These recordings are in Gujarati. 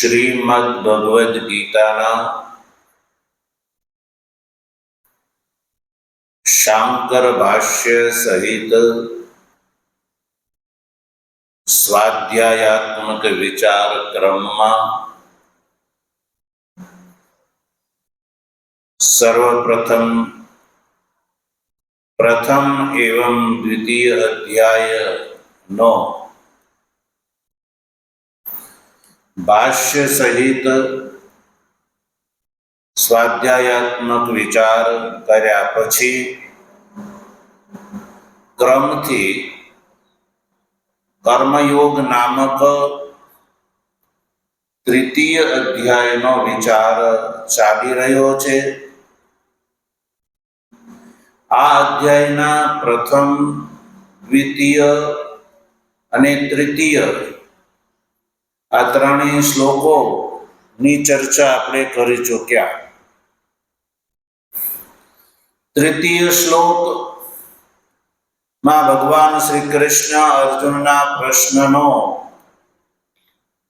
શ્રીમદ ભગવદ્ ગીતાના શાંકર ભાષ્ય સહિત સ્વાધ્યાયાત્મક વિચાર ક્રમમાં પ્રથમ એવં દ્વિતીય અધ્યાયનો ભાષ્ય સહિત સ્વાધ્યાયાત્મક વિચાર કર્યા પછી ક્રમથી કર્મયોગ નામક તૃતીય અધ્યાયનો વિચાર ચાલી રહ્યો છે. આ અધ્યાયના પ્રથમ, દ્વિતીય અને તૃતીય આ ત્રણેય શ્લોકોની ચર્ચા આપણે કરી ચૂક્યા. તૃતીય શ્લોકમાં ભગવાન શ્રી કૃષ્ણ અર્જુનના પ્રશ્નનો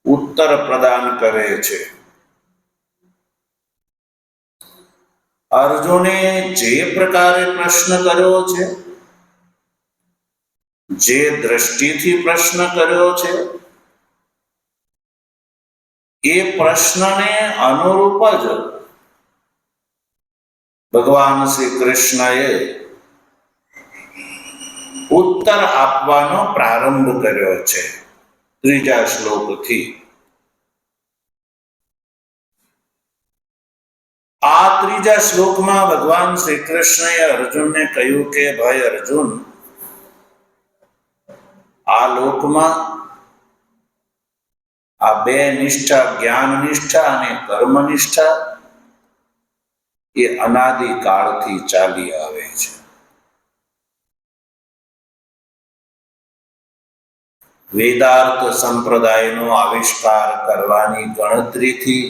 ઉત્તર પ્રદાન કરે છે. અર્જુને જે પ્રકારે પ્રશ્ન કર્યો છે, જે દ્રષ્ટિથી પ્રશ્ન કર્યો છે, એ પ્રશ્નને અનુરૂપ જ ભગવાન શ્રી કૃષ્ણએ ઉત્તર આપવાનો પ્રારંભ કર્યો છે. ત્રીજા શ્લોકથી આ ત્રીજા શ્લોકમાં ભગવાન શ્રી કૃષ્ણએ અર્જુનને કહ્યું કે ભાઈ અર્જુન, આ લોકમાં આ બે નિષ્ઠા, જ્ઞાન નિષ્ઠા અને કર્મ નિષ્ઠા, એ અનાદિકાળથી ચાલી આવે છે. વેદાર્થ સંપ્રદાયનો આવિષ્કાર કરવાની ગણતરીથી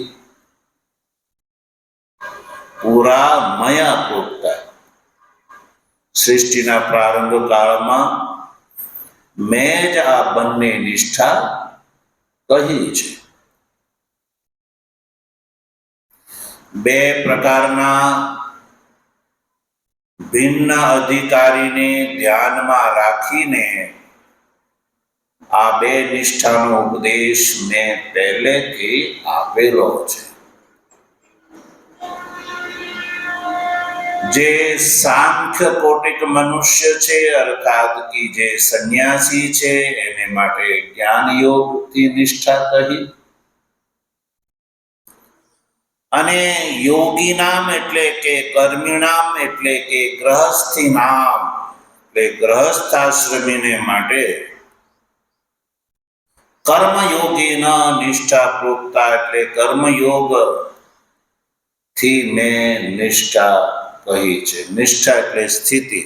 પૂરા મયા પૂરતા સૃષ્ટિના પ્રારંભ કાળમાં મેં જ આ બંને નિષ્ઠા કહી છે. બે પ્રકારના ભિન્ન અધિકારીને ધ્યાનમાં રાખીને આ બે નિષ્ઠાનો ઉપદેશ મેં પહેલેથી આપેલો છે. જે સાંખ્ય કોટિક મનુષ્ય છે, અર્થાત કે જે સંન્યાસી છે, એને માટે જ્ઞાન યોગથી નિષ્ઠા કહી, અને યોગી નામ એટલે કે કર્મી નામ એટલે કે ગ્રહસ્થી નામ એટલે ગ્રહસ્થાશ્રમીને માટે કર્મયોગીના નિષ્ઠા પ્રોક્તા એટલે કર્મયોગ થી મેં નિષ્ઠા કહી છે. નિષ્ઠા એટલે સ્થિતિ,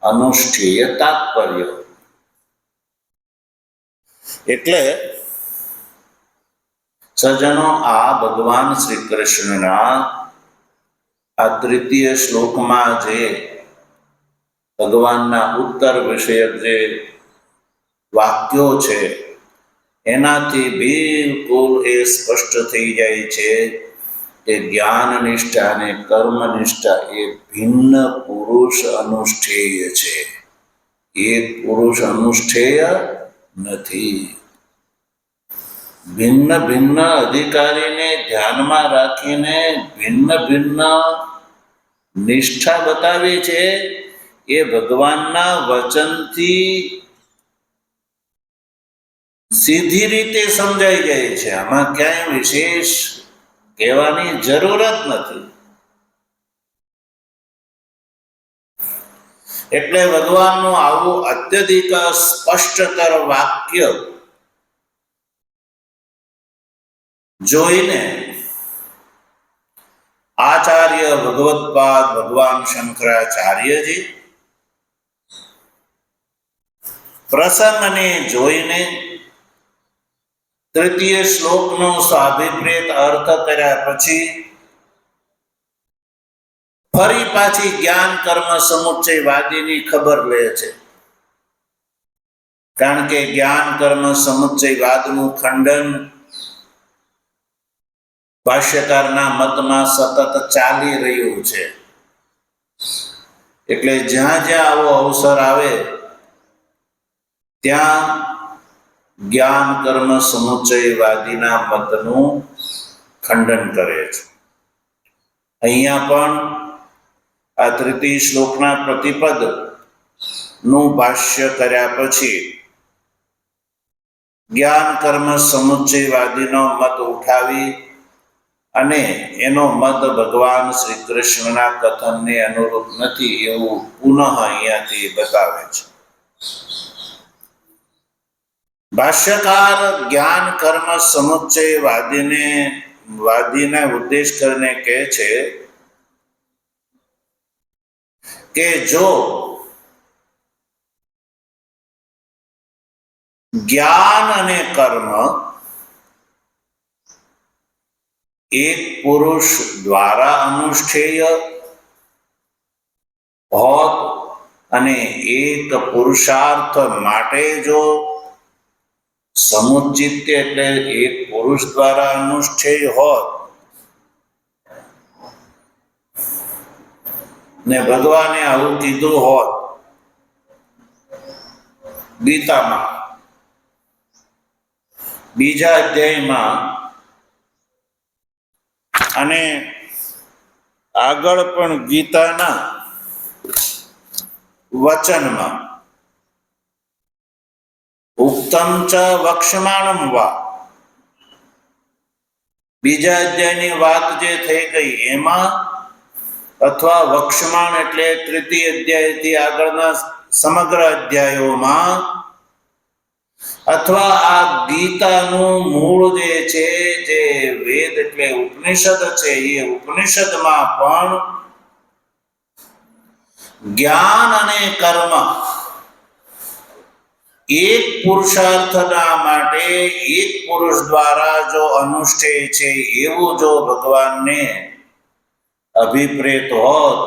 અનુષ્ઠેય તાત્પર્ય. એટલે સજ્જનો, આ ભગવાન શ્રી કૃષ્ણના આ તૃતીય શ્લોકમાં જે ભગવાનના ઉત્તર વિષયક જે વાક્યો છે, એનાથી બિલકુલ એ સ્પષ્ટ થઈ જાય છે કે જ્ઞાન નિષ્ઠા અને કર્મ નિષ્ઠા એ ભિન્ન પુરુષ અનુષ્ઠેય છે. એક પુરુષ અનુષ્ઠેય નથી. ભિન્ન ભિન્ન અધિકારીને ધ્યાનમાં રાખીને ભિન્ન ભિન્ન નિષ્ઠા બતાવી છે. એ ભગવાનના વચનથી સીધી રીતે સમજાઈ જાય છે. આમાં ક્યાંય વિશેષ કહેવાની જરૂરત નથી. એટલે ભગવાનનું આવું અત્યધિક સ્પષ્ટતર વાક્ય જોઈને આચાર્ય ભગવત્પાદ ભગવાન શંકરાચાર્યજી પ્રસંગને જોઈને તૃતીય શ્લોકનો સ્વાભિપ્રેત અર્થ કર્યા પછી ફરી પાછી જ્ઞાન કર્મ સમુચ્ચયવાદીની ખબર લે છે. કારણ કે જ્ઞાન કર્મ સમુચ્ચયવાદનું ખંડન ભાષ્યકારના મતમાં સતત ચાલી રહ્યું છે. એટલે જ્યાં જ્યાં આવો અવસર આવે ત્યાં જ્ઞાન કર્મ સમુચ્ચયવાદીના મતનું ખંડન કરે છે. અહીંયા પણ આ તૃતીય શ્લોકના પ્રતિપદ નું ભાષ્ય કર્યા પછી જ્ઞાન કર્મ સમુચ્ચયવાદીનો મત ઉઠાવી અને એનો મત ભગવાન શ્રી કૃષ્ણના કથનને અનુરૂપ નથી એવું પુનઃ અહીંયાથી બતાવે છે. ભાષ્યકાર જ્ઞાન કર્મ સમુચ્ચયવાદીને ઉદ્દેશ કરીને કહે છે કે જો જ્ઞાન અને કર્મ એક પુરુષ દ્વારા અનુષ્ઠેય હોત અને એક પુરુષાર્થ માટે જો સમુચિત એટલે એક પુરુષ દ્વારા અનુષ્ઠેય હોત ને ભગવાને આવું કીધું હોત ગીતામાં બીજા અધ્યાયમાં અને આગળ પણ ગીતાના વચનમાં ઉક્તમ ચ વક્ષ્યમાણમ વા, બીજા અધ્યાયની વાત જે થઈ ગઈ એમાં અથવા વક્ષ્યમાણ એટલે તૃતીય અધ્યાયથી આગળના સમગ્ર અધ્યાયોમાં અથવા આ ગીતાનું મૂળ જે છે જે વેદ એટલે ઉપનિષદ છે એ ઉપનિષદમાં પણ જ્ઞાન અને કર્મ એક પુરુષાર્થના માટે એક પુરુષ દ્વારા જો અનુષ્ઠેય છે એવું જો ભગવાનને અભિપ્રેત હોત,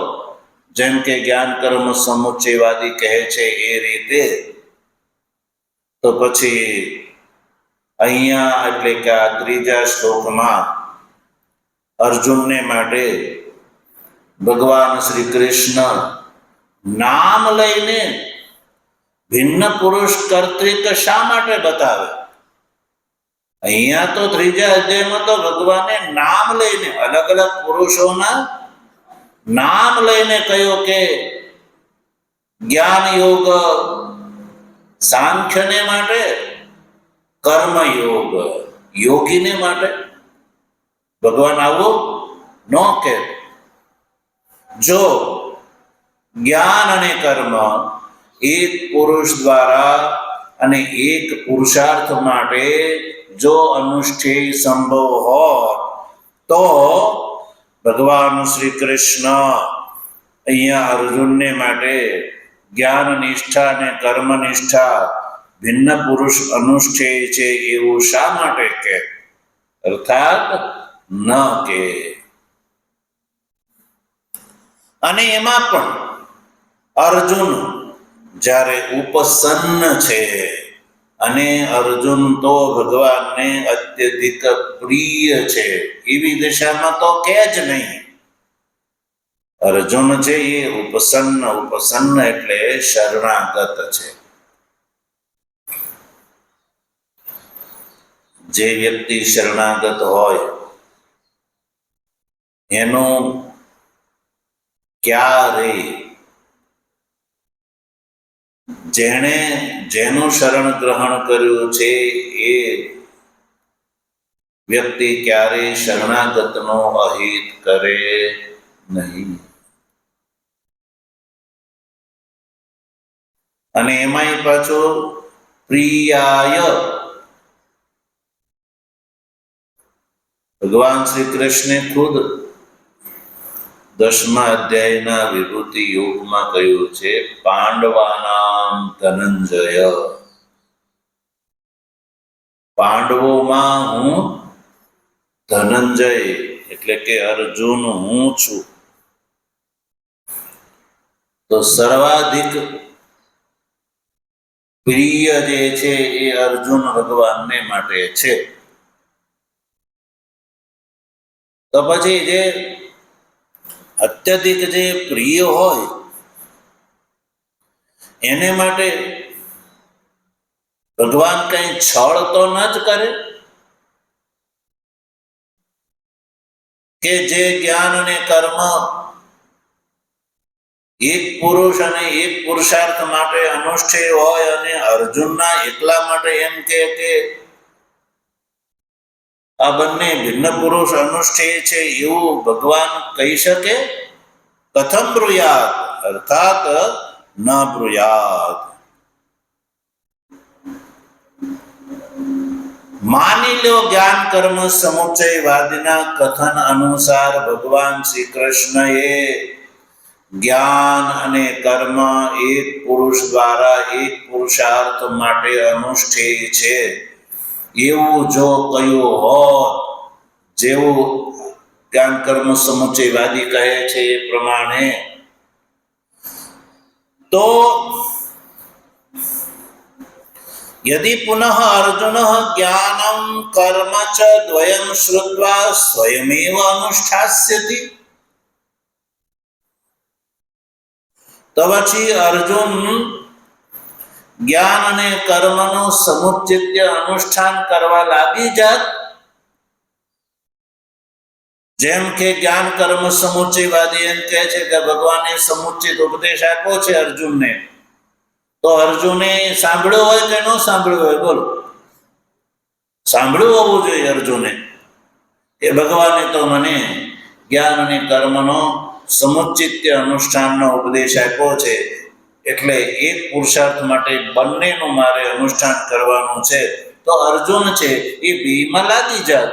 જેમ કે જ્ઞાન કર્મ સમુચ્ચયવાદી કહે છે એ રીતે, તો પછી અહીંયા એટલે કે આ ત્રીજા શ્લોકમાં અર્જુનને માટે ભગવાન શ્રી કૃષ્ણ નામ લઈને ભિન્ન પુરુષ કર્તૃત્વ શા માટે બતાવે? અહીંયા તો ત્રીજા અધ્યાયમાં તો ભગવાને નામ લઈને અલગ અલગ પુરુષોના નામ લઈને કહ્યું કે જ્ઞાન યોગ સાંખ્યને માટે, કર્મ યોગ યોગીને માટે. ભગવાન આવું ન કે જો જ્ઞાન અને કર્મ એક પુરુષ દ્વારા અને એક પુરુષાર્થ માટે જો અનુષ્ઠેય સંભવ હોત તો ભગવાન શ્રી કૃષ્ણ અહીંયા અર્જુનને માટે જ્ઞાન નિષ્ઠા અને કર્મ નિષ્ઠા ભિન્ન પુરુષ અનુષ્ઠેય છે એવું શા માટે કે? અર્થાત ન કે. અને એમાં પણ અર્જુન જ્યારે ઉપસન્ન છે અને અર્જુન તો ભગવાનને અત્યધિક પ્રિય છે એવી દિશામાં તો કે જ નહીં. અર્જુન છે એ ઉપસન્ન એટલે શરણાગત છે. જે વ્યક્તિ શરણાગત હોય એનું ક્યારેય જેણે જેનું શરણ ગ્રહણ કર્યું છે એ વ્યક્તિ ક્યારેય શરણાગતનો અહિત કરે નહીં. અને એમાંય પાછો પ્રિયાય ભગવાન શ્રી કૃષ્ણે ખુદ 10મા અધ્યાયના વિભૂતિ યોગમાં કહ્યું છે પાંડવાનામ ધનંજય, પાંડવોમાં હું ધનંજય એટલે કે અર્જુન હું છું. તો સર્વાધિક પ્રિય જે છે એ અર્જુન ભગવાનને માટે છે. તો પછી જે અત્યધિક જે પ્રિય હોય એને માટે ભગવાન કઈ છળ તો ન જ કરે કે જે જ્ઞાન અને કર્મ એક પુરુષ અને એક પુરુષાર્થ માટે અનુષ્ઠેય હોય અને અર્જુનના એકલા માટે એમ કે આ બંને ભિન્ન પુરુષ અનુષ્ઠેય છે એવું ભગવાન કહી શકે? કથમ બ્રુયાત અર્થાત ન બ્રુયાત. માની લો જ્ઞાન કર્મ સમુચ્ચયવાદીના કથન અનુસાર ભગવાન શ્રી કૃષ્ણએ જ્ઞાન અને કર્મ એક પુરુષ દ્વારા એક પુરુષાર્થ માટે અનુષ્ઠેય છે એવું જો કહ્યું હોત, જેવું જ્ઞાન કર્મ સમુચ્ચયવાદી કહે છે એ પ્રમાણે, તો यदि पुनः अर्जुन ज्ञानं कर्म च द्वयं श्रुत्वा स्वयमेव अनुष्ठास्यति, तो પછી અર્જુન જ્ઞાન અને કર્મનું સમુચ્ચિત અનુષ્ઠાન કરવા લાગી જાત. જેમ કે જ્ઞાન કર્મ સમુચ્ચયવાદી એમ કહે છે કે ભગવાને સમુચ્ચિત ઉપદેશ આપ્યો છે અર્જુનને, તો અર્જુને સાંભળ્યો હોય કે ન સાંભળ્યો હોય? બોલો, સાંભળ્યું હોવું જોઈએ અર્જુને કે ભગવાને તો મને જ્ઞાન અને કર્મનો સમુચ્ચિત અનુષ્ઠાનનો ઉપદેશ આપ્યો છે, એટલે એક પુરુષાર્થ માટે બંનેનું મારે અનુષ્ઠાન કરવાનું છે. તો અર્જુન છે એ બેમાં લાગી જાત.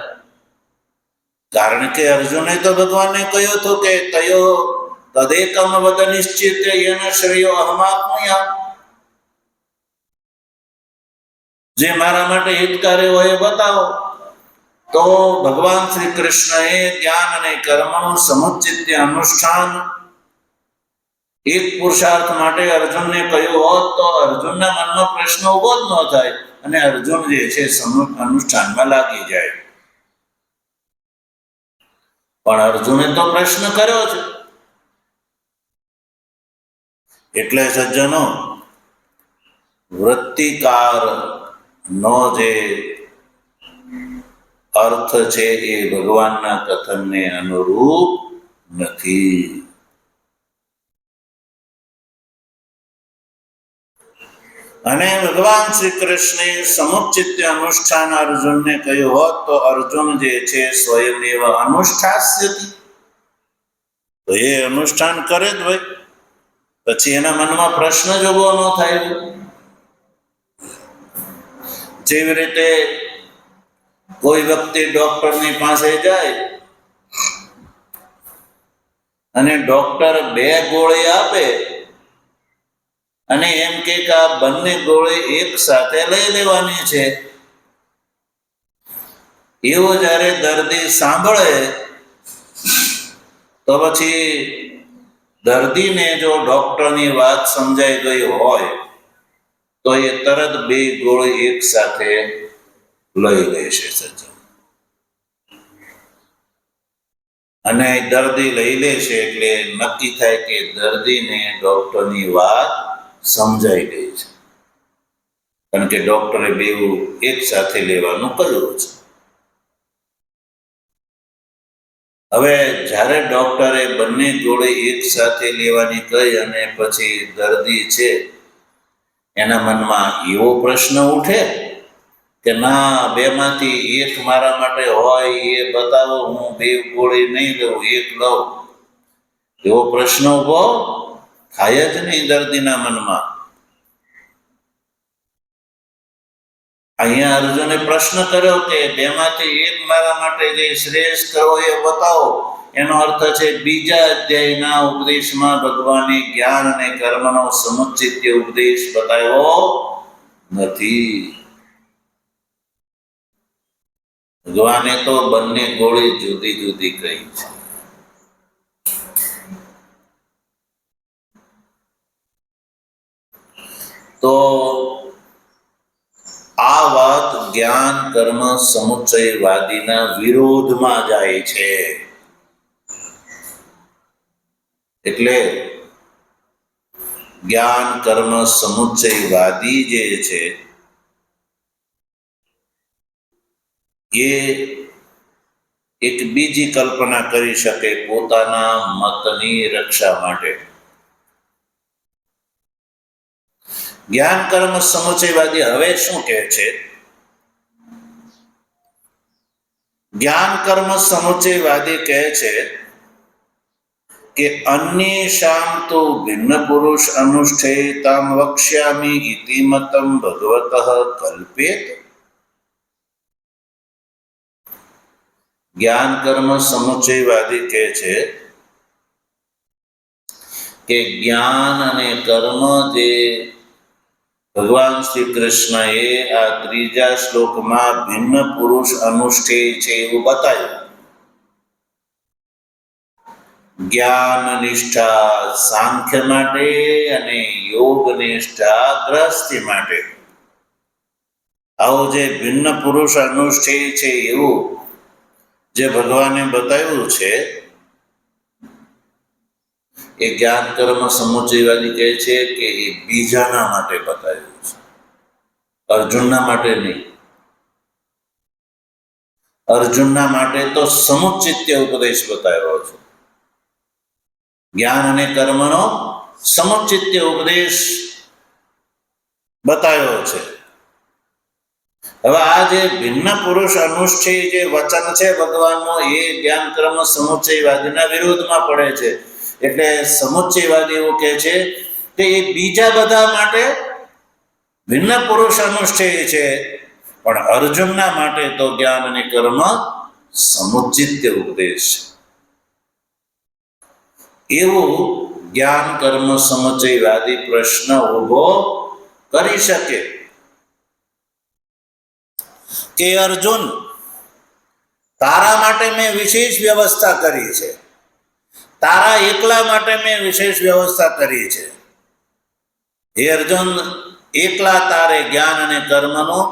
કારણ કે અર્જુને તો ભગવાનને કહ્યું હતું કે તયો તદેકમ વદ નિશ્ચિત યેન શ્રેયો અહમાત્મયા, જે મારા માટે હિતકારી હોય એ બતાવો. તો ભગવાન શ્રી કૃષ્ણએ જ્ઞાન અને કર્મનું સમુચ્ચિત અનુષ્ઠાન એક પુરુષાર્થ માટે અર્જુનને કહ્યું હોત તો અર્જુનના મનમાં પ્રશ્ન ઉભો જ ન થાય અને અર્જુન જે છે અનુષ્ઠાનમાં લાગી જાય. પણ અર્જુને તો પ્રશ્ન કર્યો છે. એટલે સજ્જનો, વૃત્તિકાર નો જે અર્થ છે એ ભગવાનના કથનને અનુરૂપ નથી. અને ભગવાન શ્રી કૃષ્ણે સમુચ્ચિત અનુષ્ઠાન અર્જુનને કહ્યું હોત તો અર્જુન જે છે સ્વયં એવા અનુષ્ઠાસ્યતિ, તો એ અનુષ્ઠાન કરે જ ભાઈ. પછી એના મનમાં પ્રશ્ન જ ઉભો ન થાય. જેવી રીતે કોઈ વ્યક્તિ ડોક્ટરની પાસે જાય અને ડોક્ટર 2 ગોળી આપે અને એમ કે આ બંને ગોળી એક સાથે લઈ લેવાની છે, એવું જ્યારે દર્દી સાંભળે તો પછી દર્દીને જો ડોક્ટરની વાત સમજાઈ ગઈ હોય તો એ તરત 2 ગોળી એક સાથે લઈ લેશે. અને દર્દી લઈ લેશે એટલે નક્કી થાય કે દર્દીને ડોક્ટરની વાત સમજાઈ ગઈ છે, કારણ કે ડોક્ટરે 2 એક સાથે લેવાનું કહ્યું છે. હવે જ્યારે ડોક્ટરે બંને ગોળી એક સાથે લેવાની કહી અને પછી દર્દી છે એના મનમાં એવો પ્રશ્ન ઉઠે કે ના, 2માંથી એક મારા માટે હોય એ બતાવો, હું 2 ગોળી નહીં લઉં, 1 લઉં. એવો પ્રશ્ન ઉભો થાય જ નહીં દર્દીના મનમાં. અહીંયા અર્જુને પ્રશ્ન કર્યો કે 2માંથી એક મારા માટે જે શ્રેષ્ઠ હોય એ બતાવો. એનો અર્થ છે બીજા અધ્યાયના ઉપદેશમાં ભગવાને જ્ઞાન અને કર્મનો સમુચ્ચિત ઉપદેશ બતાવ્યો નથી. ભગવાને તો બંને ગોળી જુદી જુદી કહી છે. તો આ વાત જ્ઞાન કર્મ સમુચ્ચયવાદીના વિરોધમાં જાય છે. એટલે જ્ઞાન કર્મ સમુચ્ચયવાદી જે છે એ એક બીજી કલ્પના કરી શકે પોતાના મતની રક્ષા માટે. જ્ઞાન કર્મ સમુચ્ચયવાદી હવે શું કહે છે? જ્ઞાન કર્મ સમુચ્ચયવાદી કહે છે કે અન્યેષાં તો ભિન્ન પુરુષ અનુષ્ઠેતામ વક્ષ્યામિ ઇતિ મતમ ભગવતઃ કલ્પેત. જ્ઞાન કર્મ સમુચ્ચયવાદી કહે છે કે જ્ઞાન અને કર્મ જે ભગવાન શ્રી કૃષ્ણએ આ ત્રીજા શ્લોકમાં ભિન્ન પુરુષ અનુષ્ઠે છે એવું બતાવ્યું. જ્ઞાન નિષ્ઠા સાંખ્ય માટે અને યોગ નિષ્ઠા ગ્રહસ્થી માટે. આવું જે ભિન્ન પુરુષ અનુષ્ઠે છે એવું જે ભગવાને બતાવ્યું છે એ જ્ઞાન કર્મ સમુચ્ચયવાદી કહે છે કે એ બીજાના માટે બતાવ્યું છે, અર્જુનના માટે નહીં. અર્જુનના માટે તો સમુચ્ચિત્ય ઉપદેશ બતાવ્યો છે. જ્ઞાન અને કર્મનો સમુચ્ચિત્ય ઉપદેશ બતાવ્યો છે. હવે આ જે ભિન્ન પુરુષ અનુષ્ઠે જે વચન છે ભગવાનનું એ જ્ઞાન કર્મ સમુચ્ચયવાદીના વિરોધમાં પડે છે. એટલે સમુચ્ચયવાદી એવું કહે છે કે એ બીજા બધા માટે ભિન્ન પુરુષ અનુષ્ઠે છે, પણ અર્જુનના માટે તો જ્ઞાન અને કર્મ સમુચ્ચિત્ય ઉપદેશ છે. એવું જ્ઞાન કર્મ સમુચ્ચયવાદી પ્રશ્ન ઉભો કરી શકે કે અર્જુન, તારા માટે મેં વિશેષ વ્યવસ્થા કરી છે, તારા એકલા માટે મેં વિશેષ વ્યવસ્થા કરી છે. હે અર્જુન, એકલા તારે જ્ઞાન અને કર્મનું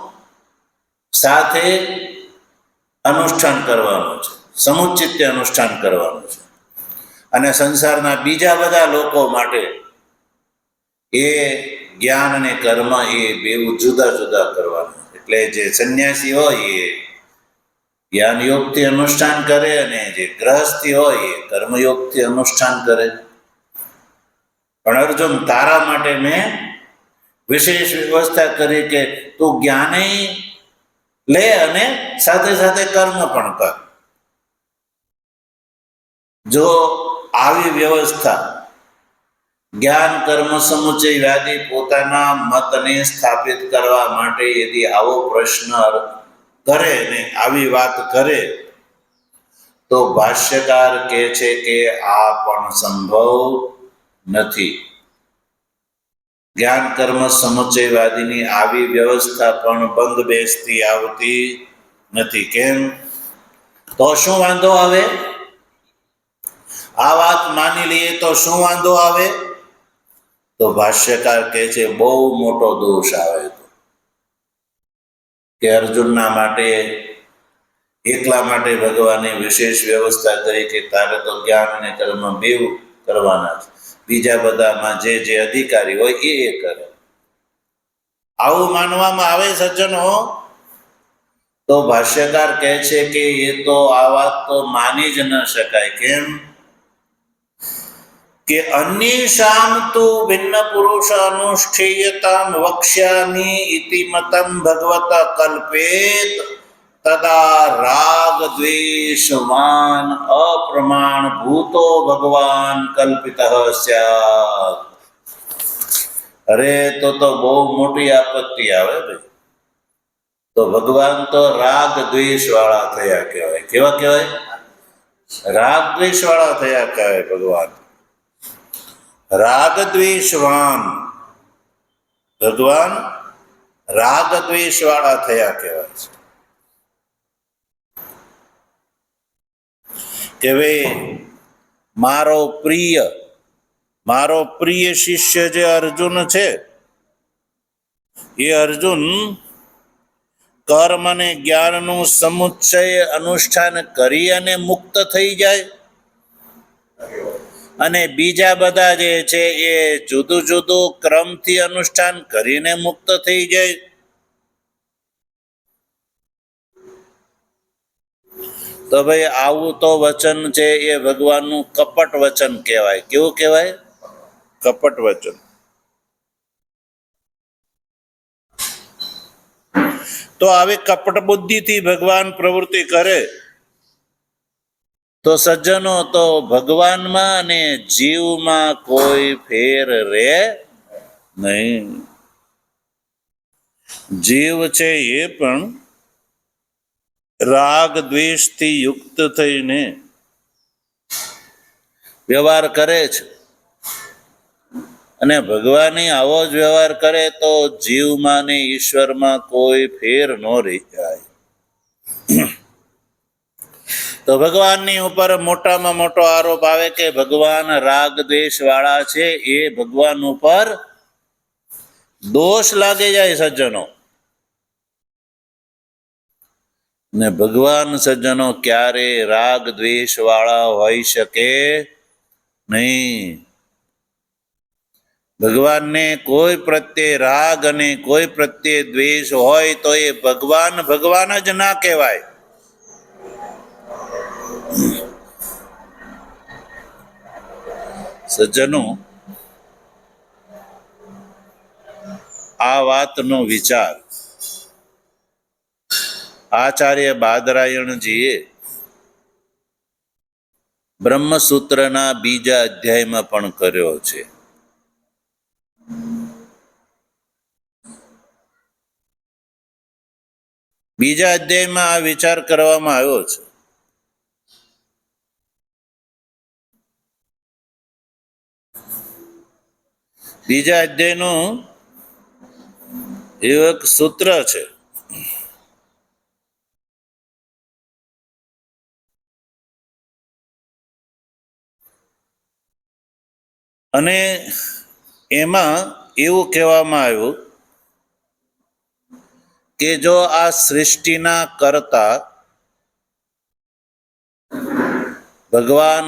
સાથે અનુષ્ઠાન કરવાનું છે, સમુચ્ચિત્ય અનુષ્ઠાન કરવાનું છે. અને સંસારના બીજા બધા લોકો માટે એ જ્ઞાન અને કર્મ એ બેઉ જુદા જુદા કરવાનું. એટલે જે સંન્યાસી હોય એ જ્ઞાનયોગથી અનુષ્ઠાન કરે અને જે ગ્રહસ્થી હોય એ કર્મયોગથી અનુષ્ઠાન કરે. પણ અર્જુન, તારા માટે મેં વિશેષ વ્યવસ્થા કરી કે તું જ્ઞાને લે અને સાથે સાથે કર્મ પણ કર. જો આવી વ્યવસ્થા જ્ઞાન કર્મ સમુચ્ચયવાદી પોતાના મતને સ્થાપિત કરવા માટે યદિ આવો પ્રશ્ન કરે ને આવી વાત કરે તો ભાષ્યકાર કહે છે કે આ પણ સંભવ નથી. જ્ઞાન કર્મ સમુચ્ચયવાદીની આવી વ્યવસ્થા પણ બંધ બેસતી આવતી નથી. કેમ? તો શું વાંધો આવે? આ વાત માની લઈએ તો શું વાંધો આવે? તો ભાષ્યકાર કહે છે બહુ મોટો દોષ આવે કે અર્જુનના માટે એકલા માટે ભગવાને વિશેષ વ્યવસ્થા કરી કે તારે તો જ્ઞાન અને કર્મ બેવ કરવાના છે, બીજા બધામાં જે જે અધિકારી હોય એ કરે. આવું માનવામાં આવે સજ્જનો તો ભાષ્યકાર કહે છે કે એ તો આ વાત તો માની જ ન શકાય. કેમ કે અન્યેષાં તો ભિન્ન પુરુષ અનુષ્ઠેયતામ વક્ષ્યામિ ઇતિ મતમ ભગવત કલ્પેત તદા રાગ દ્વેષવાન અપ્રમાણ ભૂતો ભગવાન કલ્પિતઃ સ્યાત. અરે તો બહુ મોટી આપત્તિ આવે ભાઈ. તો ભગવાન તો રાગ દ્વેષ વાળા થયા કહેવાય. કેવા કહેવાય? રાગ દ્વેષ વાળા થયા કહેવાય ભગવાન. રાગ દ્વેષવાન ભગવાન રાગ દ્વેષ વાળા થયા કહેવાય છે. કે ભાઈ મારો પ્રિય શિષ્ય જે અર્જુન છે એ અર્જુન કર્મ અને જ્ઞાનનું સમુચ્ચય અનુષ્ઠાન કરી અને મુક્ત થઈ જાય અને બીજા બધા જે છે એ જુદું જુદું ક્રમથી અનુષ્ઠાન કરીને મુક્ત થઈ જાય. તો ભાઈ આવું તો વચન છે એ ભગવાનનું કપટ વચન કહેવાય. કેવું કહેવાય? કપટ વચન. તો આવી કપટ બુદ્ધિથી ભગવાન પ્રવૃત્તિ કરે તો સજ્જનો, તો ભગવાનમાં અને જીવમાં કોઈ ફેર રહે નહીં. જીવ છે એ પણ રાગ દ્વેષથી યુક્ત થઈને વ્યવહાર કરે છે, અને ભગવાને આવો જ વ્યવહાર કરે તો જીવમાં ને ઈશ્વરમાં કોઈ ફેર ન રહી જાય. તો ભગવાનની ઉપર મોટામાં મોટો આરોપ આવે કે ભગવાન રાગ દ્વેષ વાળા છે, એ ભગવાન ઉપર દોષ લાગી જાય સજ્જનો. ને ભગવાન સજ્જનો ક્યારે રાગ દ્વેષ વાળા હોઈ શકે નહીં. ભગવાનને કોઈ પ્રત્યે રાગ અને કોઈ પ્રત્યે દ્વેષ હોય તો એ ભગવાન ભગવાન જ ના કહેવાય. સજ્જનો, આ વાતનો વિચાર આચાર્ય બાદરાયણજીએ બ્રહ્મસૂત્રના બીજા અધ્યાયમાં પણ કર્યો છે. બીજા અધ્યાયમાં આ વિચાર કરવામાં આવ્યો છે. બીજા અધ્યાયનું એક સૂત્ર છે. અને એમાં એવું કહેવામાં આવ્યું કે જો આ સૃષ્ટિના કર્તા ભગવાન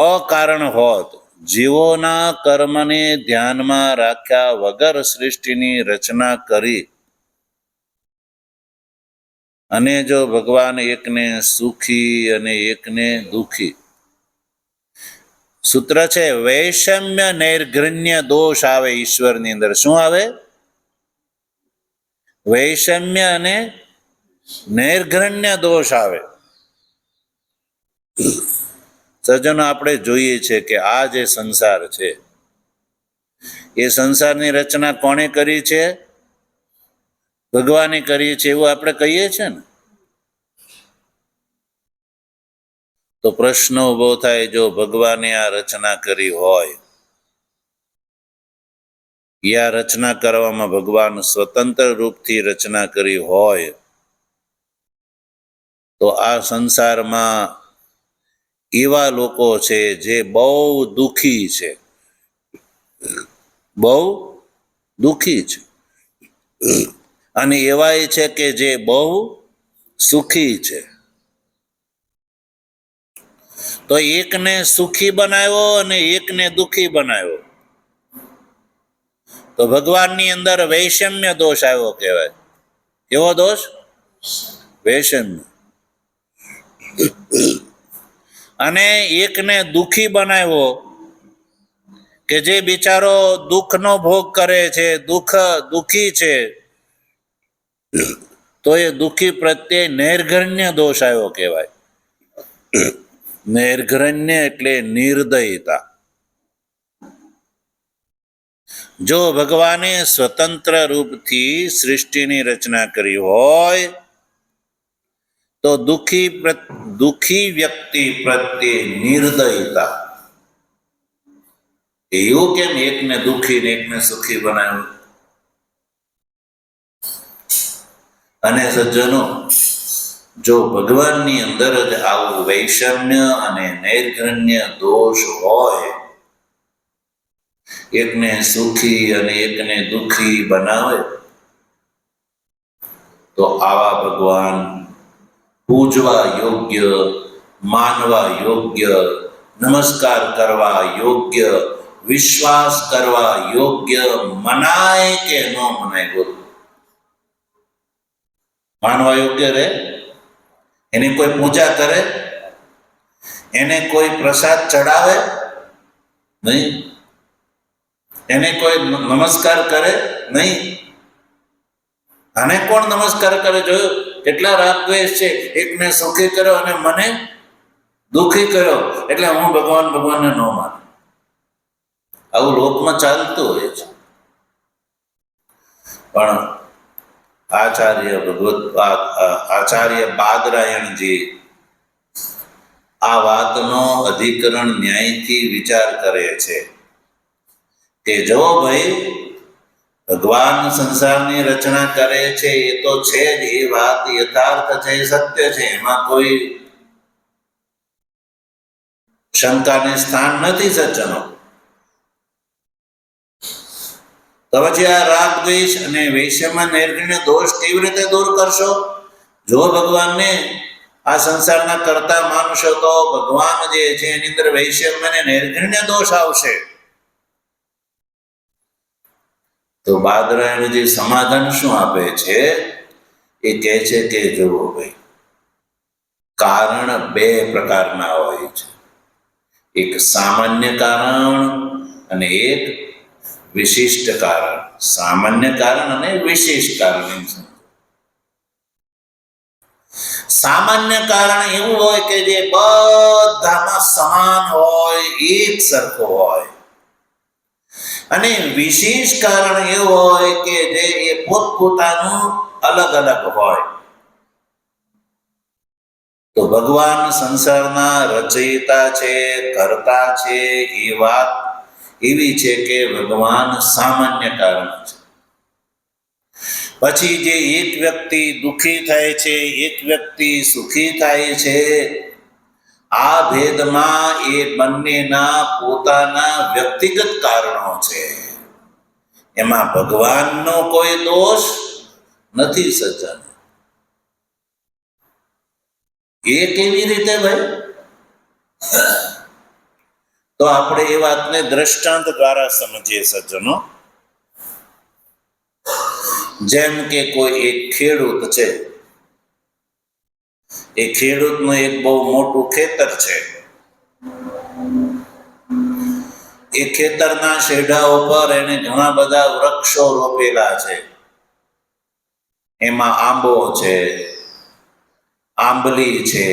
અકારણ હોત, જીવોના કર્મને ધ્યાનમાં રાખ્યા વગર સૃષ્ટિની રચના કરી, અને જો ભગવાન એકને સુખી અને એકને દુઃખી, સૂત્ર છે વૈષમ્ય નૈર્ઘ્રણ્ય દોષ આવે ઈશ્વરની અંદર. શું આવે? વૈષમ્ય અને નૈર્ઘ્રણ્ય દોષ આવે. સજ્જનો, આપણે જોઈએ છે કે આ જે સંસાર છે એ સંસારની રચના કોણે કરી છે? ભગવાને કરી છે, એવું આપણે કહીએ છીએ ને. તો પ્રશ્ન ઉભો થાય, જો ભગવાને આ રચના કરી હોય, યા રચના કરવામાં ભગવાન સ્વતંત્ર રૂપથી રચના કરી હોય, તો આ સંસારમાં એવા લોકો છે જે બહુ દુઃખી છે, બહુ દુઃખી છે, અને એવાય છે કે જે બહુ સુખી છે. તો એકને સુખી બનાવ્યો અને એકને દુઃખી બનાવ્યો. તો ભગવાનની અંદર વૈષમ્ય દોષ આવ્યો કહેવાય. કેવો દોષ? વૈષમ્ય. અને એકને દુઃખી બનાવ્યો કે જે બિચારો દુઃખનો ભોગ કરે છે, દુઃખી છે, તો એ દુઃખી પ્રત્યે નૈર્ઘ્રણ્ય દોષ આવ્યો કહેવાય. નૈર્ઘ્રણ્ય એટલે નિર્દયતા. જો ભગવાને સ્વતંત્ર રૂપથી સૃષ્ટિની રચના કરી હોય તો દુઃખી વ્યક્તિ પ્રત્યે નિર્દયતા. એવું કેમ એકને દુઃખી ને એકને સુખી બનાવ્યું? અને સજ્જનો, જો ભગવાનની અંદર જ આવું વૈષમ્ય અને નૈર્ઘ્રણ્ય દોષ હોય, એકને સુખી અને એકને દુઃખી બનાવે, તો આવા ભગવાન પૂજવા યોગ્ય, માનવા યોગ્ય, નમસ્કાર કરવા યોગ્ય, વિશ્વાસ કરવા યોગ્ય, મનાય કે ન મનાય? બોલો, માનવા યોગ્ય રે? એની કોઈ પૂજા કરે? એને કોઈ પ્રસાદ ચડાવે? નહીં. એને કોઈ નમસ્કાર કરે? નહીં. આને કોણ નમસ્કાર કરે? જોયું કેટલા રાગ દ્વેષ છે. એકને સુખી કર્યો અને મને દુઃખી કર્યો, એટલે હું ભગવાનને ન માનું. આવું લોકમાં ચાલતું હોય છે. પણ આચાર્ય બાદરાયણજી આ વાતનો અધિકરણ ન્યાયથી વિચાર કરે છે કે જો ભાઈ ભગવાન સંસારની રચના કરે છે એ તો છે જ, એ વાત યથાર્થ છે, સત્ય છે, એમાં કોઈ શંકાને સ્થાન નથી સજ્જનો. તો પછી આ રાગ દ્વેષ અને વૈષમ્ય નિર્ગુણ્ય દોષ કેવી રીતે દૂર કરશો? જો ભગવાનને આ સંસારના કરતા માનશો તો ભગવાન જે છે એની અંદર વૈષમ્ય અને નિર્ગુણ્ય દોષ આવશે. તો બાદરાયણજી સમાધાન શું આપે છે? એ કહે છે કે જુઓ ભાઈ, કારણ બે પ્રકારના હોય છે. એક સામાન્ય કારણ અને એક વિશિષ્ટ કારણ. સામાન્ય કારણ અને વિશિષ્ટ કારણ. સામાન્ય કારણ એવું હોય કે જે બધામાં સમાન હોય, એક સરખો હોય. અને વિશેષ કારણ એવું હોય કે જે એ પોતપોતાનું અલગ અલગ હોય. તો ભગવાન સંસારના રચયિતા છે, કર્તા છે, એ વાત એવી છે કે ભગવાન સામાન્ય કારણ છે. પછી જે એક વ્યક્તિ દુઃખી થાય છે, એક વ્યક્તિ સુખી થાય છે, આ ભેદમાં એ બંનેના પોતાના વ્યક્તિગત કારણો છે. એમાં ભગવાનનો કોઈ દોષ નથી સજ્જન. એ કેવી રીતે ભાઈ? તો આપણે એ વાતને દ્રષ્ટાંત દ્વારા સમજીએ સજ્જનો. જેમ કે કોઈ એક ખેડૂત છે, એ ખેડૂતનું એક બહુ મોટું ખેતર છે. એ ખેતરના શેઢા ઉપર એને ઘણા બધા વૃક્ષો રોપેલા છે. એમાં આંબો છે, આંબલી છે,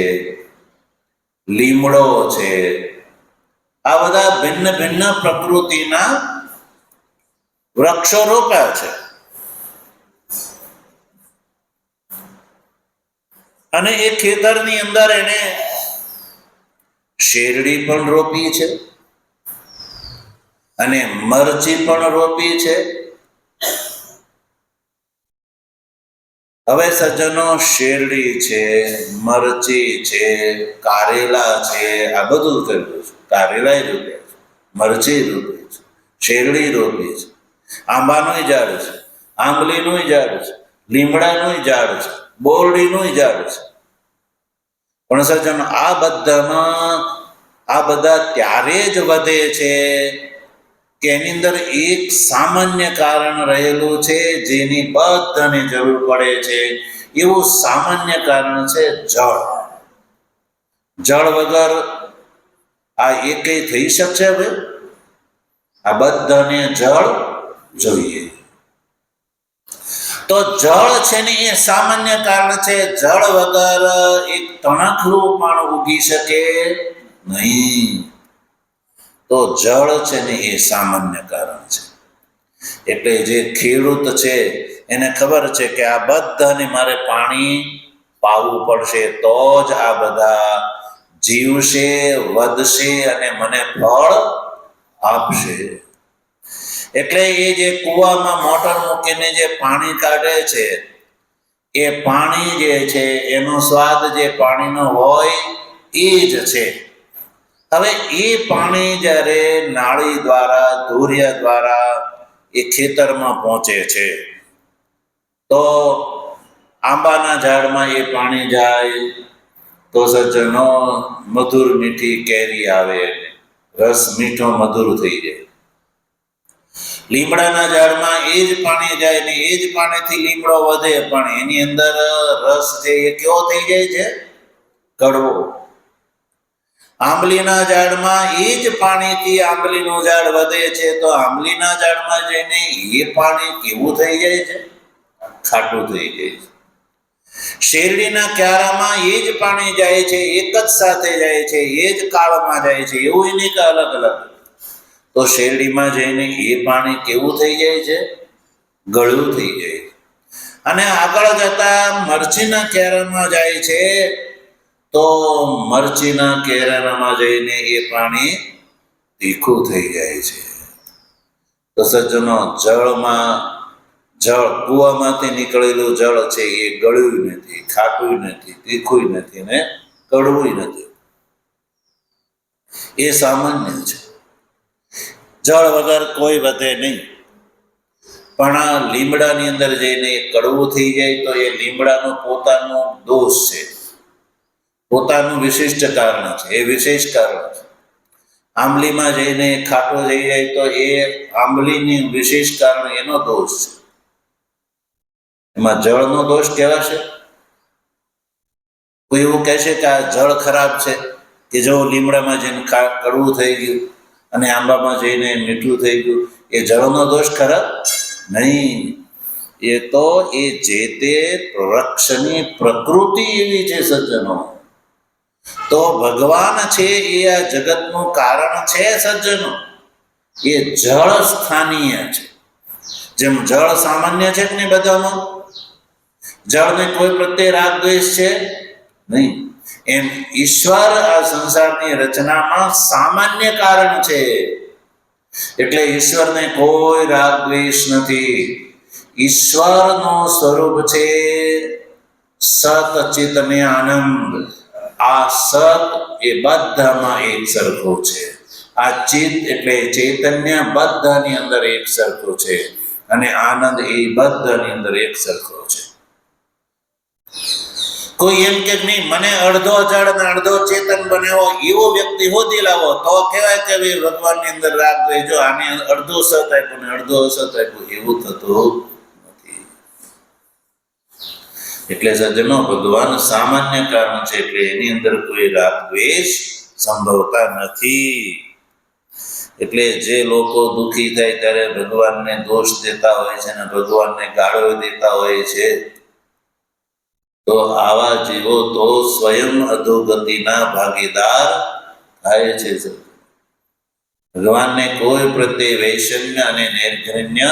લીમડો છે. આ બધા ભિન્ન ભિન્ન પ્રકૃતિના વૃક્ષો રોપ્યા છે. અને એ ખેતરની અંદર એને શેરડી પણ રોપી છે અને મરચી પણ રોપી છે. હવે સજ્જનો, શેરડી છે, મરચી છે, કારેલા છે, આ બધું કર્યું છે. કારેલા રોપ્યા છે, મરચી રોપી છે, શેરડી રોપી છે, આંબાનું ઝાડ છે, આંબલીનું ઝાડ છે, લીમડાનું ઝાડ છે, બોરડીનું ઝાડ છે. પણ સજ્જનો, આ બધા ત્યારે જ વધે છે કે એની અંદર એક સામાન્ય કારણ રહેલું છે, જેની બધાને જરૂર પડે છે. એવું સામાન્ય કારણ છે જળ. જળ વગર આ એકેય થઈ શકશે ભાઈ? આ બધાને જળ જોઈએ. તો જળ છે ને એ સામાન્ય કારણ છે. જળ વગર એક તણખલું પણ ઉગી શકે નહીં. તો જળ છે ને એ સામાન્ય કારણ છે. એટલે જે ખેડૂત છે એને ખબર છે કે આ બધાને મારે પાણી પાવું પડશે, તો જ આ બધા જીવશે, વધશે અને મને ફળ આપશે. એટલે એ જે કૂવામાં મોટર મૂકીને જે પાણી કાઢે છે, એ પાણી જે છે એનો સ્વાદ જે પાણીનો હોય એ જ છે. હવે એ પાણી જ્યારે નાળી દ્વારા, ધોરિયા દ્વારા એ ખેતરમાં પહોંચે છે, તો આંબાના ઝાડમાં એ પાણી જાય, તો સજ્જનો મધુર મીઠી કેરી આવે, રસ મીઠો મધુર થઈ જાય. લીમડાના ઝાડમાં એ જ પાણી જાય ને એ જ પાણીથી લીમડો વધે, પણ એની અંદર રસ છે એ કેવો થઈ જાય છે? કડવો. આંબલીના ઝાડમાં એ જ પાણીથી આંબલીનું ઝાડ વધે છે, તો આંબલીના ઝાડમાં જઈને એ પાણી કેવું થઈ જાય છે? ખાટું થઈ જાય છે. શેરડીના ક્યારામાં એ જ પાણી જાય છે, એક જ સાથે જાય છે, એ જ કાળમાં જાય છે, એવું નહીં કે અલગ અલગ. તો શેરડીમાં જઈને એ પાણી કેવું થઈ જાય છે? ગળ્યું થઈ જાય છે. અને આગળ જતા મરચીના ક્યારામાં જાય છે, તો મરચીના કેરામાં જઈને એ પાણી તીખું થઈ જાય છે. તો સજ્જનો જળ કૂવામાંથી નીકળેલું જળ છે એ ગળ્યું નથી, ખાટું નથી, તીખું નથી ને કડવું નથી. એ સામાન્ય છે. જળ વગર કોઈ વધે નહીં. પણ આ લીમડાની અંદર જઈને કડવું થઈ જાય તો એ લીમડાનો પોતાનો દોષ છે, પોતાનું વિશિષ્ટ કારણ છે, એ વિશેષ કારણ છે. આંબલીમાં જઈને ખાટો થઈ જાય તો એ આંબલીની વિશેષ કારણ એનો દોષ છે. એમાં જળનો દોષ કહેવાશે? કોઈ એવું કહેશે કે આ જળ ખરાબ છે, કે જો લીમડામાં જઈને કડવું થઈ ગયું અને આંબામાં જઈને મીઠું થઈ ગયું, એ જળનો દોષ ખરાબ નહીં. એ તો એ જે તે વૃક્ષની પ્રકૃતિ એવી છે સજ્જનો. તો ભગવાન છે એ આ જગતનું કારણ છે સજ્જનો. એ જળ સ્થાનીય છે. જેમ જળ સામાન્ય છે કે નહીં બધામાં, જળને કોઈ પ્રત્યે રાગ દ્વેષ છે નહીં, એમ ઈશ્વર આ સંસારની રચનામાં સામાન્ય કારણ છે. એટલે ઈશ્વરને કોઈ રાગ દ્વેષ નથી. ઈશ્વરનો સ્વરૂપ છે સત ચિત ને આનંદ. આ સત એ બધામાં એક સરખો છે. આ ચિત એટલે ચૈતન્ય બધાની અંદર એક સરખો છે, અને આનંદ એ બધાની અંદર એક સરખો છે. કોઈ એમ કે નહીં મને અડધો જળ ને અડધો ચેતન બનાવો, એવો વ્યક્તિ હોદી લાવો તો કહેવાય કે ભગવાનની અંદર રાગ દ્વેષ, જો આને અડધો સત આપ્યું ને અડધો અસત આપ્યું, એવું થતું નથી. એટલે સજ્જનો ભગવાન સામાન્ય કારણ છે, એટલે એની અંદર કોઈ રાગ દ્વેષ સંભવતા નથી. એટલે જે લોકો દુઃખી થાય ત્યારે ભગવાનને દોષ દેતા હોય છે અને ભગવાનને ગાળો દેતા હોય છે, તો આવા જીવો તો સ્વયં અધોગતિના ભાગીદાર થાય છે. ભગવાનને કોઈ પ્રત્યે વૈષમ્ય અને નિર્ઘૃણ્ય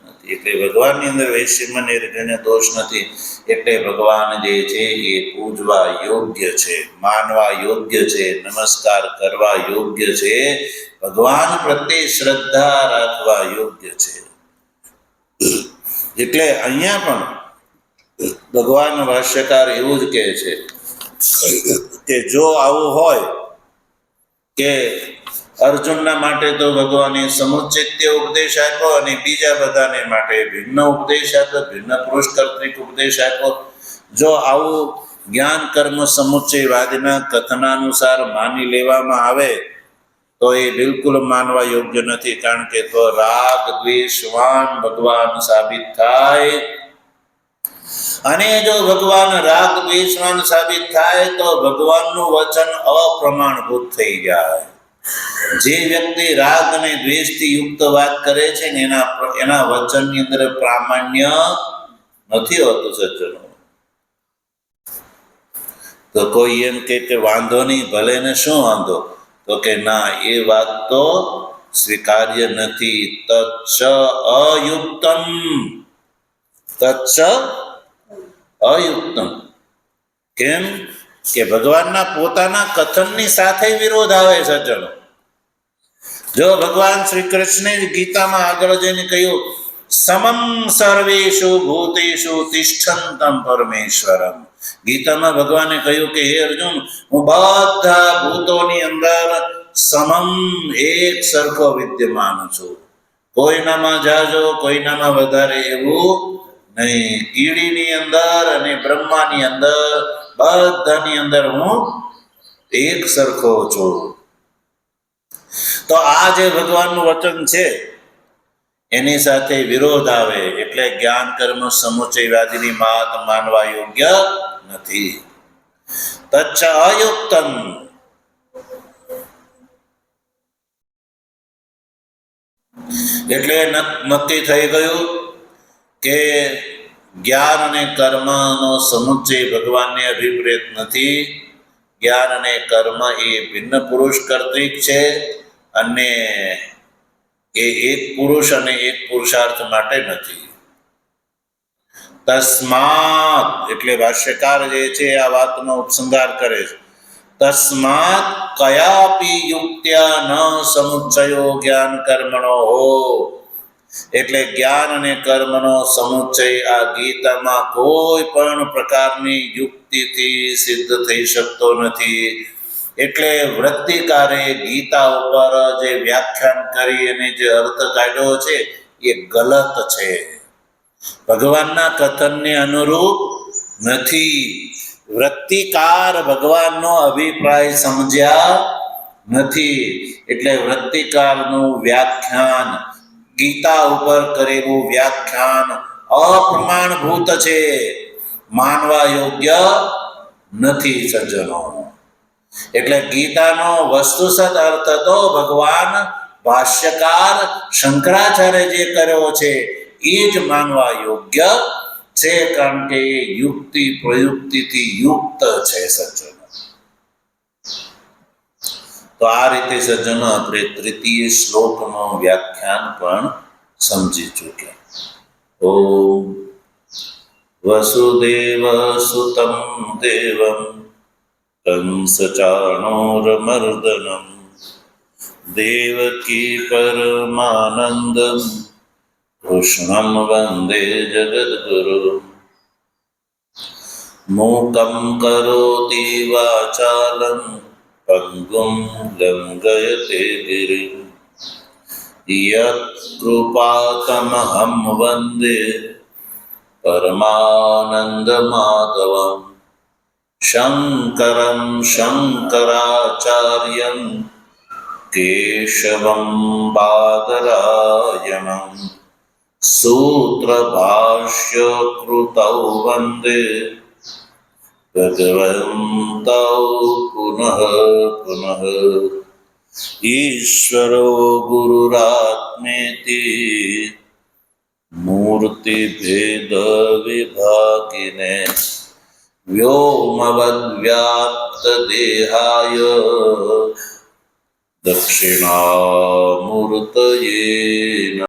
નથી. એટલે ભગવાનની અંદર વૈષમ્ય નિર્ઘૃણ્ય દોષ નથી. એટલે ભગવાન જે છે એ પૂજવા યોગ્ય છે, માનવા યોગ્ય છે, નમસ્કાર કરવા યોગ્ય છે, ભગવાન પ્રત્યે શ્રદ્ધા રાખવા યોગ્ય છે. એટલે અહીંયા પણ ભગવાન ભાષ્યકાર એવું જ કહે છે કે જો આવું હોય કે અર્જુનના માટે તો ભગવાને સમુચ્ચિત્ય ઉપદેશ આપ્યો અને બીજા બધાને માટે ભિન્ન ઉપદેશ આપ્યો, ભિન્ન પુરુષ કર્તૃક ઉપદેશ આપ્યો. જો આવું જ્ઞાન કર્મ સમુચ્ચયવાદના કથનાનુસાર માની લેવામાં આવે તો એ બિલકુલ માનવા યોગ્ય નથી. કારણ કે તો રાગ દ્વેષવાન ભગવાન સાબિત થાય, અને જો ભગવાન રાગ દ્વેષવાન સાબિત થાય તો ભગવાનનું વચન અપ્રમાણભૂત થઈ જાય. જે વ્યક્તિ રાગ અને દ્વેષથી યુક્ત વાત કરે છે ને એના વચનની અંદર પ્રામાણ્ય નથી હોતું સજ્જનો. તો કોઈ એમ કે વાંધો નહીં, ભલે ને શું વાંધો, તો કે ના, એ વાત તો સ્વીકાર્ય નથી. તચ્ચ અયુક્તમ, તચ્ચ અયુક્તમ. કેમ કે ભગવાનના પોતાના કથનની સાથે વિરોધ આવે સજ્જનો. જો ભગવાન શ્રી કૃષ્ણે ગીતામાં આગળ જઈને કહ્યું સમમ સર્વેષુ ભૂતેષુ તિષ્ઠંતમ પરમેશ્વરમ, ગીતામાં ભગવાને કહ્યું કે હે અર્જુન, હું બધા ભૂતોની અંદર સમમ એક સરખો વિદ્યમાન છું, કોઈનામાં જાજો કોઈનામાં વધારે એવું નહીં. કીડીની અંદર અને બ્રહ્માની અંદર, બધાની અંદર હું એક સરખો છું. તો આ જે ભગવાનનું વચન છે એની સાથે વિરોધ આવે એટલે જ્ઞાન કર્મ સમુચ્ચયવાદીની વાત માનવા યોગ્ય નથી. તચ્ચ અયુક્તમ, એટલે નક્કી થઈ ગયું કે જ્ઞાન અને કર્મનો સમુચ્ચય ભગવાનને અભિપ્રેત નથી. જ્ઞાન અને કર્મ એ ભિન્ન પુરુષ કર્તૃક છે અને એ એક પુરુષ અને એક પુરુષાર્થ માટે નથી. તસ્માત એટલે ભાષ્યકાર જે છે આ વાતનો ઉપસંહાર કરે છે. તસ્માત કયાપી યુક્ત્યા ન સમુચ્ચયો જ્ઞાન કર્મણો હો, એટલે જ્ઞાન અને કર્મનો સમુચ્ચય આ ગીતામાં કોઈ પણ પ્રકારની યુક્તિથી સિદ્ધ થઈ શકતો નથી. એટલે વૃત્તિકારે ગીતા ઉપર જે વ્યાખ્યાન કરી અને જે અર્થ કાઢ્યો છે એ ગલત છે, ભગવાનના કથનને અનુરૂપ નથી. વૃત્તિકાર ભગવાનનો અભિપ્રાય સમજ્યા નથી. એટલે વૃત્તિકારનું વ્યાખ્યાન, ગીતા ઉપર કરેલું વ્યાખ્યાન અપ્રમાણભૂત છે, માનવા યોગ્ય નથી સજ્જનો. એટલે ગીતાનો વસ્તુસત અર્થ તો ભગવાન ભાષ્યકાર શંકરાચાર્ય જે કર્યો છે એ જ માનવા યોગ્ય છે, કારણ કે એ યુક્તિ પ્રયુક્તિથી યુક્ત છે સજ્જનો. તો આ રીતે સજ્જનો આપણે તૃતીય શ્લોકનો વ્યાખ્યાન પણ સમજી ચૂક્યા. ઓમ વસુદેવ સુતમ દેવમ કંસચાણૂરમર્દનમ દેવકી પરમાનંદમ કૃષ્ણમ વંદે જગદ્ગુરુ. મૂકં કરોતિ વાચાલં પંગું લંઘયતે ગિરિં યત્ કૃપાતમહં વંદે પરમાનંદમાધવં. શંકરં શંકરાચાર્યં કેશવં બાદરાયણં સૂત્રભાષ્યકૃતૌ વંદે ભગવन्तૌ પુનઃ પુનઃ. ઈશ્વરો ગુરુરાત્મેતિ મૂર્તિભેદ વિભાગિને વ્યોમવદ્વ્યાપ્ત દેહાય દક્ષિણામૂર્તયે